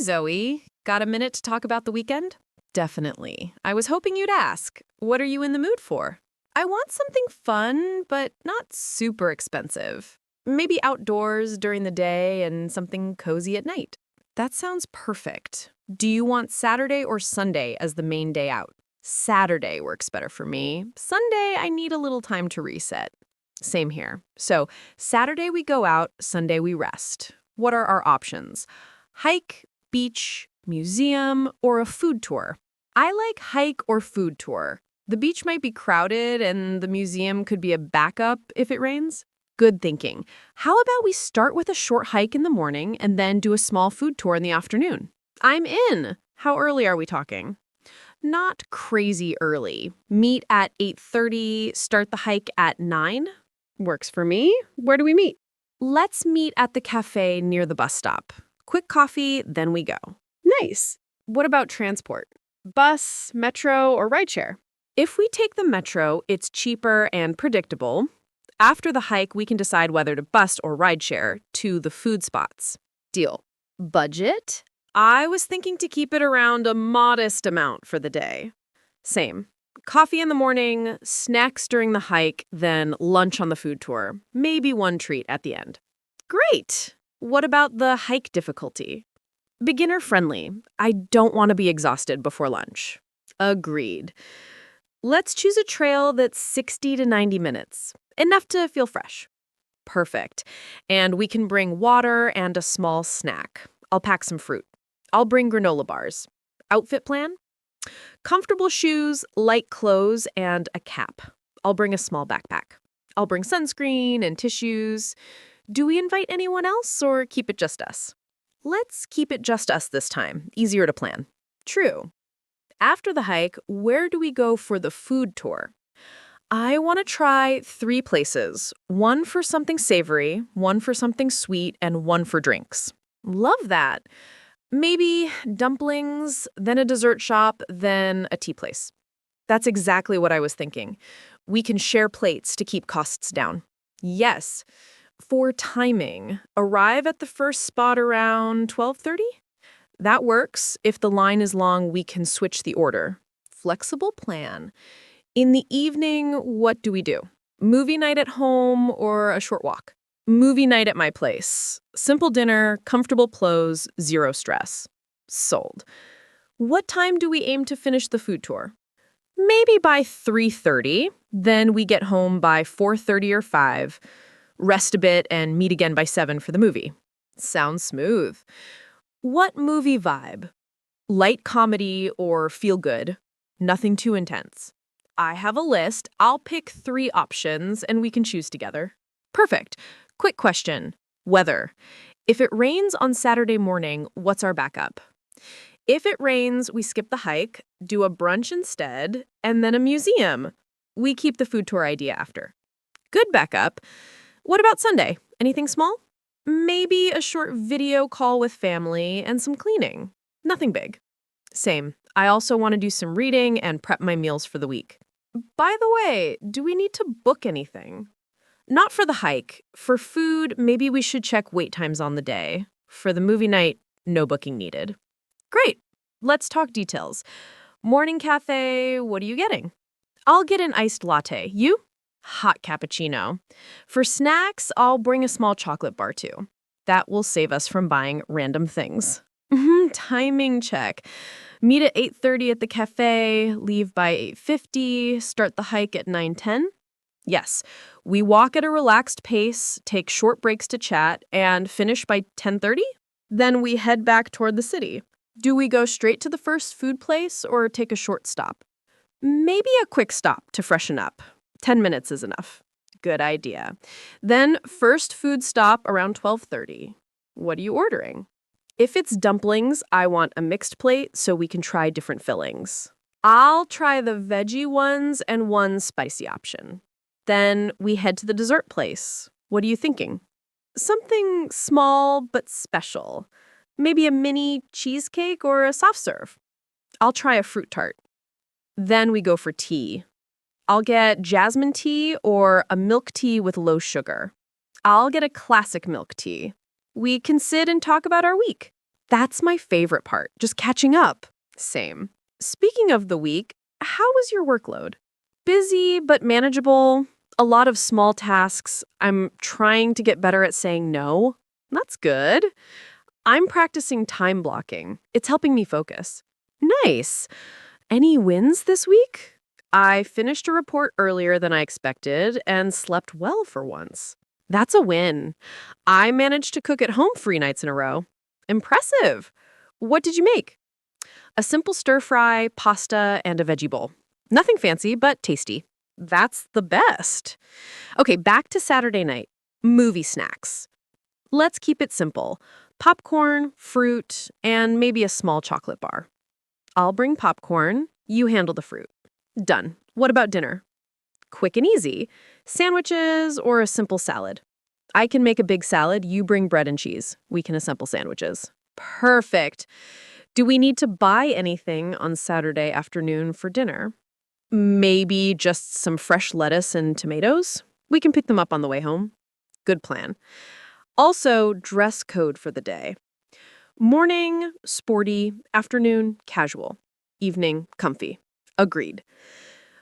Zoe. Got a minute to talk about the weekend? Definitely. I was hoping you'd ask. What are you in the mood for? I want something fun, but not super expensive. Maybe outdoors during the day and something cozy at night. That sounds perfect. Do you want Saturday or Sunday as the main day out? Saturday works better for me. Sunday, I need a little time to reset. Same here. So, Saturday we go out, Sunday we rest. What are our options? Hike, beach, museum, or a food tour? I like hike or food tour. The beach might be crowded and the museum could be a backup if it rains. Good thinking. How about we start with a short hike in the morning and then do a small food tour in the afternoon? I'm in. How early are we talking? Not crazy early. Meet at 8:30, start the hike at 9. Works for me. Where do we meet? Let's meet at the cafe near the bus stop. Quick coffee, then we go. Nice. What about transport? Bus, metro, or rideshare? If we take the metro, it's cheaper and predictable. After the hike, we can decide whether to bus or rideshare to the food spots. Deal. Budget? I was thinking to keep it around a modest amount for the day. Same. Coffee in the morning, snacks during the hike, then lunch on the food tour. Maybe one treat at the end. Great! What about the hike difficulty? Beginner friendly. I don't want to be exhausted before lunch. Agreed. Let's choose a trail that's 60 to 90 minutes. Enough to feel fresh. Perfect. And we can bring water and a small snack. I'll pack some fruit. I'll bring granola bars. Outfit plan? Comfortable shoes, light clothes, and a cap. I'll bring a small backpack. I'll bring sunscreen and tissues. Do we invite anyone else or keep it just us? Let's keep it just us this time. Easier to plan. True. After the hike, where do we go for the food tour? I want to try 3 places. One for something savory, one for something sweet, and one for drinks. Love that. Maybe dumplings, then a dessert shop, then a tea place. That's exactly what I was thinking. We can share plates to keep costs down. Yes. For timing, arrive at the first spot around 12:30? That works. If the line is long, we can switch the order. Flexible plan. In the evening, what do we do? Movie night at home or a short walk? Movie night at my place. Simple dinner, comfortable clothes, zero stress. Sold. What time do we aim to finish the food tour? Maybe by 3:30. Then we get home by 4:30 or 5. Rest a bit and meet again by 7 for the movie. Sounds smooth. What movie vibe? Light comedy or feel good? Nothing too intense. I have a list. I'll pick 3 options and we can choose together. Perfect. Quick question. Weather. If it rains on Saturday morning, what's our backup? If it rains, we skip the hike, do a brunch instead, and then a museum. We keep the food tour idea after. Good backup. What about Sunday? Anything small? Maybe a short video call with family and some cleaning. Nothing big. Same. I also want to do some reading and prep my meals for the week. By the way, do we need to book anything? Not for the hike. For food, maybe we should check wait times on the day. For the movie night, no booking needed. Great. Let's talk details. Morning cafe, what are you getting? I'll get an iced latte. You? Hot cappuccino. For snacks, I'll bring a small chocolate bar too. That will save us from buying random things. Timing check. Meet at 8:30 at the cafe, leave by 8:50, start the hike at 9:10. Yes, we walk at a relaxed pace, take short breaks to chat, and finish by 10:30. Then we head back toward the city. Do we go straight to the first food place or take a short stop? Maybe a quick stop to freshen up. 10 minutes is enough. Good idea. Then first food stop around 12:30. What are you ordering? If it's dumplings, I want a mixed plate so we can try different fillings. I'll try the veggie ones and one spicy option. Then we head to the dessert place. What are you thinking? Something small but special. Maybe a mini cheesecake or a soft serve. I'll try a fruit tart. Then we go for tea. I'll get jasmine tea or a milk tea with low sugar. I'll get a classic milk tea. We can sit and talk about our week. That's my favorite part, just catching up. Same. Speaking of the week, how was your workload? Busy but manageable, a lot of small tasks. I'm trying to get better at saying no. That's good. I'm practicing time blocking. It's helping me focus. Nice. Any wins this week? I finished a report earlier than I expected and slept well for once. That's a win. I managed to cook at home 3 nights in a row. Impressive. What did you make? A simple stir fry, pasta, and a veggie bowl. Nothing fancy, but tasty. That's the best. Okay, back to Saturday night. Movie snacks. Let's keep it simple. Popcorn, fruit, and maybe a small chocolate bar. I'll bring popcorn, you handle the fruit. Done. What about dinner? Quick and easy. Sandwiches or a simple salad. I can make a big salad, you bring bread and cheese. We can assemble sandwiches. Perfect. Do we need to buy anything on Saturday afternoon for dinner? Maybe just some fresh lettuce and tomatoes? We can pick them up on the way home. Good plan. Also, dress code for the day. Morning, sporty. Afternoon, casual. Evening, comfy. Agreed.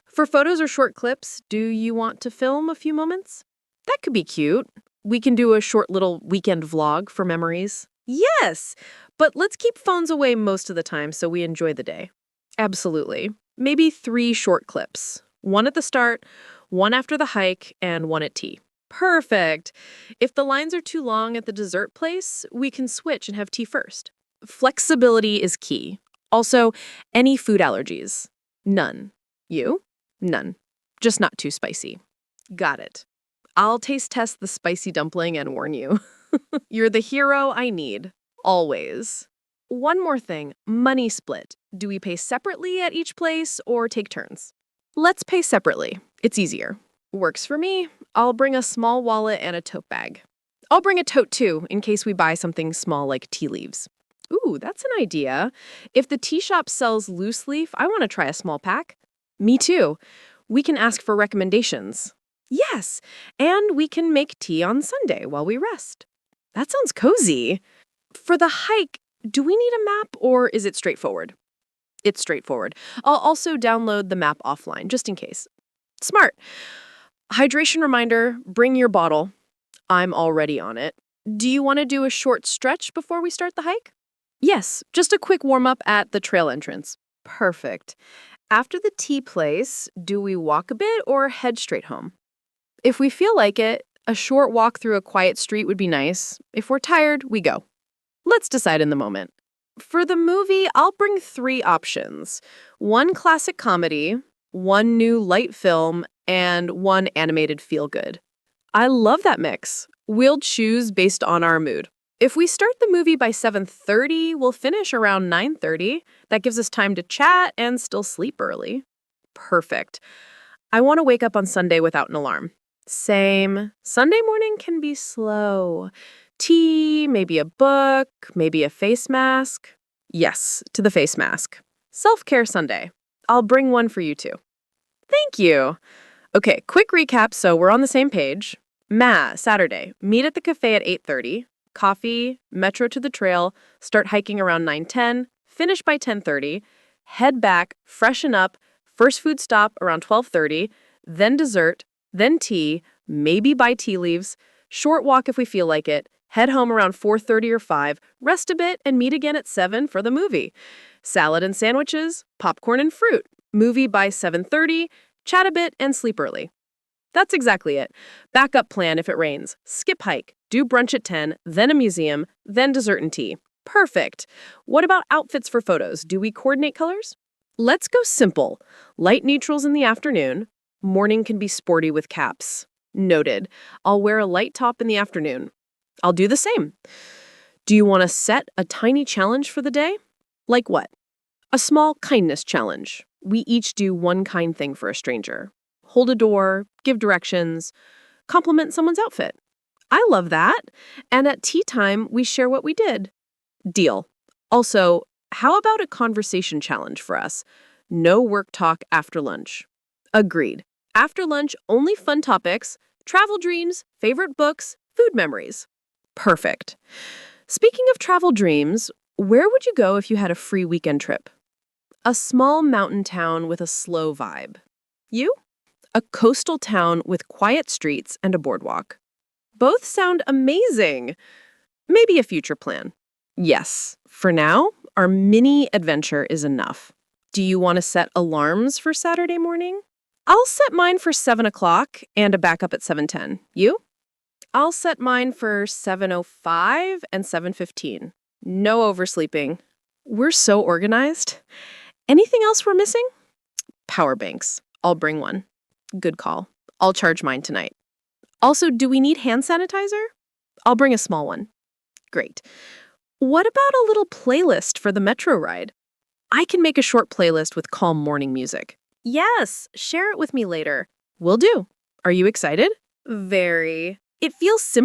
For photos or short clips, do you want to film a few moments? That could be cute. We can do a short little weekend vlog for memories. Yes, but let's keep phones away most of the time so we enjoy the day. Absolutely. Maybe 3 short clips. One at the start, one after the hike, and one at tea. Perfect. If the lines are too long at the dessert place, we can switch and have tea first. Flexibility is key. Also, any food allergies? None. You? None. Just not too spicy. Got it. I'll taste test the spicy dumpling and warn you. You're the hero I need. Always. One more thing. Money split. Do we pay separately at each place or take turns? Let's pay separately. It's easier. Works for me. I'll bring a small wallet and a tote bag. I'll bring a tote too, in case we buy something small like tea leaves. Ooh, that's an idea. If the tea shop sells loose leaf, I want to try a small pack. Me too. We can ask for recommendations. Yes, and we can make tea on Sunday while we rest. That sounds cozy. For the hike, do we need a map or is it straightforward? It's straightforward. I'll also download the map offline, just in case. Smart. Hydration reminder, bring your bottle. I'm already on it. Do you want to do a short stretch before we start the hike? Yes, just a quick warm-up at the trail entrance. Perfect. After the tea place, do we walk a bit or head straight home? If we feel like it, a short walk through a quiet street would be nice. If we're tired, we go. Let's decide in the moment. For the movie, I'll bring 3 options. 1 classic comedy, 1 new light film, and 1 animated feel-good. I love that mix. We'll choose based on our mood. If we start the movie by 7:30, we'll finish around 9:30. That gives us time to chat and still sleep early. Perfect. I want to wake up on Sunday without an alarm. Same. Sunday morning can be slow. Tea, maybe a book, maybe a face mask. Yes, to the face mask. Self-care Sunday. I'll bring one for you too. Thank you. Okay, quick recap so we're on the same page. Saturday. Meet at the cafe at 8:30. Coffee, metro to the trail, start hiking around 9:10, finish by 10:30, head back, freshen up, first food stop around 12:30, then dessert, then tea, maybe buy tea leaves, short walk if we feel like it, head home around 4:30 or 5, rest a bit, and meet again at 7 for the movie. Salad and sandwiches, popcorn and fruit, movie by 7:30, chat a bit, and sleep early. That's exactly it. Backup plan if it rains. Skip hike, do brunch at 10, then a museum, then dessert and tea. Perfect. What about outfits for photos? Do we coordinate colors? Let's go simple. Light neutrals in the afternoon. Morning can be sporty with caps. Noted. I'll wear a light top in the afternoon. I'll do the same. Do you want to set a tiny challenge for the day? Like what? A small kindness challenge. We each do 1 kind thing for a stranger. Hold a door, give directions, compliment someone's outfit. I love that. And at tea time, we share what we did. Deal. Also, how about a conversation challenge for us? No work talk after lunch. Agreed. After lunch, only fun topics, travel dreams, favorite books, food memories. Perfect. Speaking of travel dreams, Where would you go if you had a free weekend trip? A small mountain town with a slow vibe. You? A coastal town with quiet streets and a boardwalk. Both sound amazing. Maybe a future plan. Yes, for now, our mini adventure is enough. Do you want to set alarms for Saturday morning? I'll set mine for 7 o'clock and a backup at 7:10. You? I'll set mine for 7:05 and 7:15. No oversleeping. We're so organized. Anything else we're missing? Power banks. I'll bring one. Good call. I'll charge mine tonight. Also, do we need hand sanitizer? I'll bring a small one. Great. What about a little playlist for the metro ride? I can make a short playlist with calm morning music. Yes, share it with me later. Will do. Are you excited? Very. It feels simple.